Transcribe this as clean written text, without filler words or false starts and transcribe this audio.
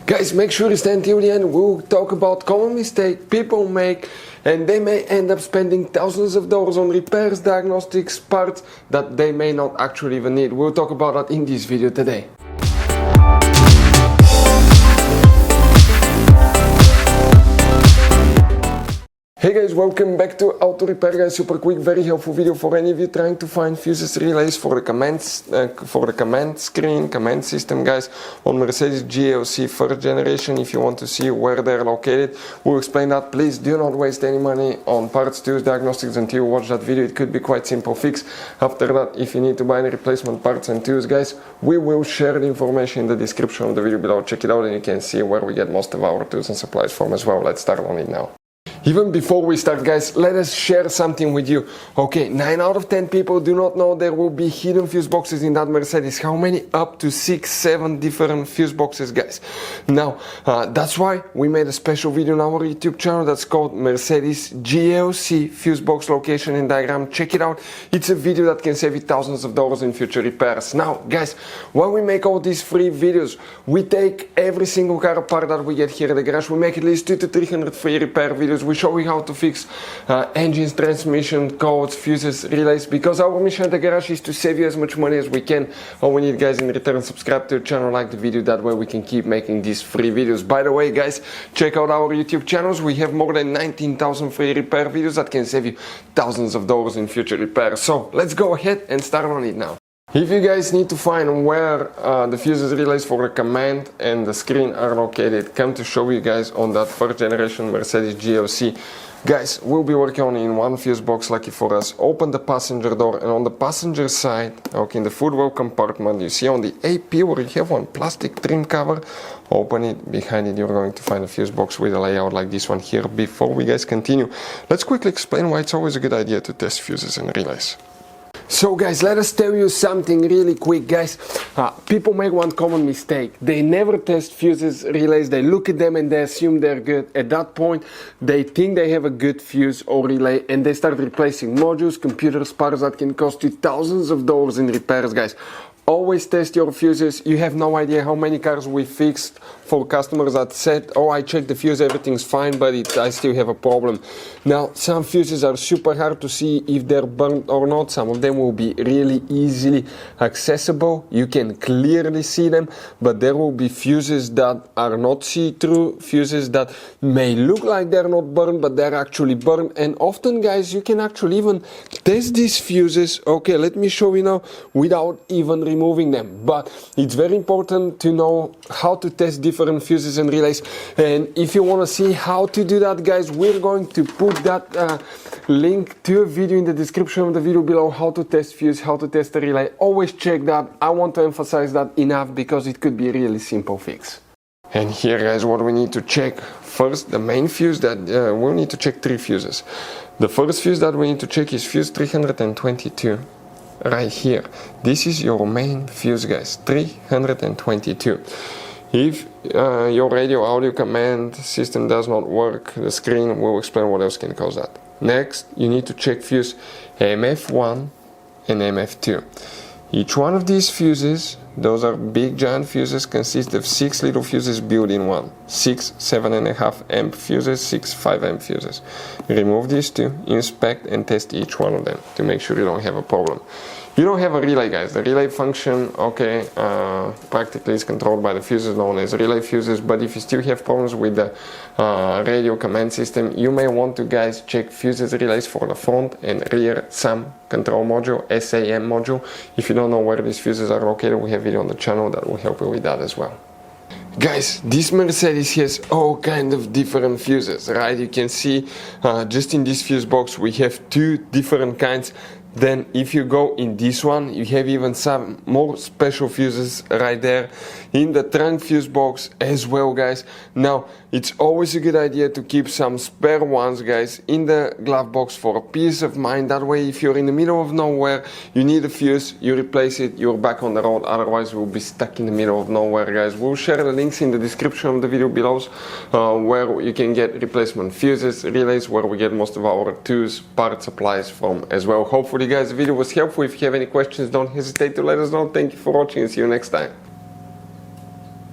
Guys, make sure you stay until the end. We'll talk about common mistakes people make, and they may end up spending thousands of dollars on repairs, diagnostics, parts that they may not actually even need. We'll talk about that in this video today. Hey guys, welcome back to Auto Repair guys. Super quick, very helpful video for any of you trying to find fuses relays for the command system guys on Mercedes GLC first generation. If you want to see where they're located, we'll explain that. Please do not waste any money on parts, tools, diagnostics until you watch that video. It could be quite simple fix. After that, if you need to buy any replacement parts and tools guys, we will share the information in the description of the video below. Check it out and you can see where we get most of our tools and supplies from as well. Let's start on it now. Even before we start guys, let us share something with you. Okay, 9 out of 10 people do not know there will be hidden fuse boxes in that Mercedes. How many? Up to 6-7 different fuse boxes guys. Now, that's why we made a special video on our YouTube channel that's called Mercedes GLC fuse box location and diagram. Check it out. It's a video that can save you thousands of dollars in future repairs. Now guys, while we make all these free videos, we take every single car apart that we get here at the garage. We make at least 200 to 300 free repair videos. We show you how to fix engines, transmission, codes, fuses, relays, because our mission at the garage is to save you as much money as we can. All we need guys in return, subscribe to the channel, like the video, that way we can keep making these free videos. By the way guys, check out our YouTube channels. We have more than 19,000 free repair videos that can save you thousands of dollars in future repairs. So let's go ahead and start on it now. If you guys need to find where the fuses relays for the command and the screen are located, come to show you guys on that first generation Mercedes GLC. Guys, we'll be working on in one fuse box, lucky for us. Open the passenger door, and on the passenger side, okay, in the footwell compartment, you see on the AP where you have one plastic trim cover. Open it, behind it you're going to find a fuse box with a layout like this one here. Before we guys continue, let's quickly explain why it's always a good idea to test fuses and relays. So guys, let us tell you something really quick guys. People make one common mistake. They never test fuses, relays. They look at them and they assume they're good. At that point, they think they have a good fuse or relay and they start replacing modules, computers, parts that can cost you thousands of dollars in repairs guys. Always test your fuses. You have no idea how many cars we fixed for customers that said, oh, I checked the fuse, everything's fine, but I still have a problem. Now, some fuses are super hard to see if they're burnt or not. Some of them will be really easily accessible. You can clearly see them, but there will be fuses that are not see-through, fuses that may look like they're not burned, but they're actually burned. And often, guys, you can actually even test these fuses. Okay, let me show you now without even removing them. But it's very important to know how to test different fuses and relays, and if you want to see how to do that guys, we're going to put that link to a video in the description of the video below, how to test fuse, how to test a relay. Always check that. I want to emphasize that enough because it could be a really simple fix. And here guys, what we need to check first, the main fuse that we'll need to check 3 fuses. The first fuse that we need to check is fuse 322. Right here, this is your main fuse guys, 322. If your radio audio command system does not work, the screen will explain what else can cause that. Next, you need to check fuse MF1 and MF2. Each one of these fuses, those are big giant fuses, consist of 6 little fuses built in one. 6 7.5 amp fuses, 6 5 amp fuses. Remove these two, inspect and test each one of them to make sure you don't have a problem. You don't have a relay guys. The relay function, okay, practically is controlled by the fuses known as relay fuses, but if you still have problems with the radio command system, you may want to guys check fuses relays for the front and rear SAM control module, SAM module. If you don't know where these fuses are located, we have a video on the channel that will help you with that as well. Guys, this Mercedes has all kind of different fuses, right? You can see just in this fuse box we have 2 different kinds. Then if you go in this one, you have even some more special fuses right there in the trunk fuse box as well guys. Now it's always a good idea to keep some spare ones guys in the glove box for a peace of mind. That way if you're in the middle of nowhere, you need a fuse, you replace it, you're back on the road. Otherwise we'll be stuck in the middle of nowhere guys. We'll share the links in the description of the video below where you can get replacement fuses, relays, where we get most of our tools, part supplies from as well. Hopefully guys, the video was helpful. If you have any questions, don't hesitate to let us know. Thank you for watching and see you next time.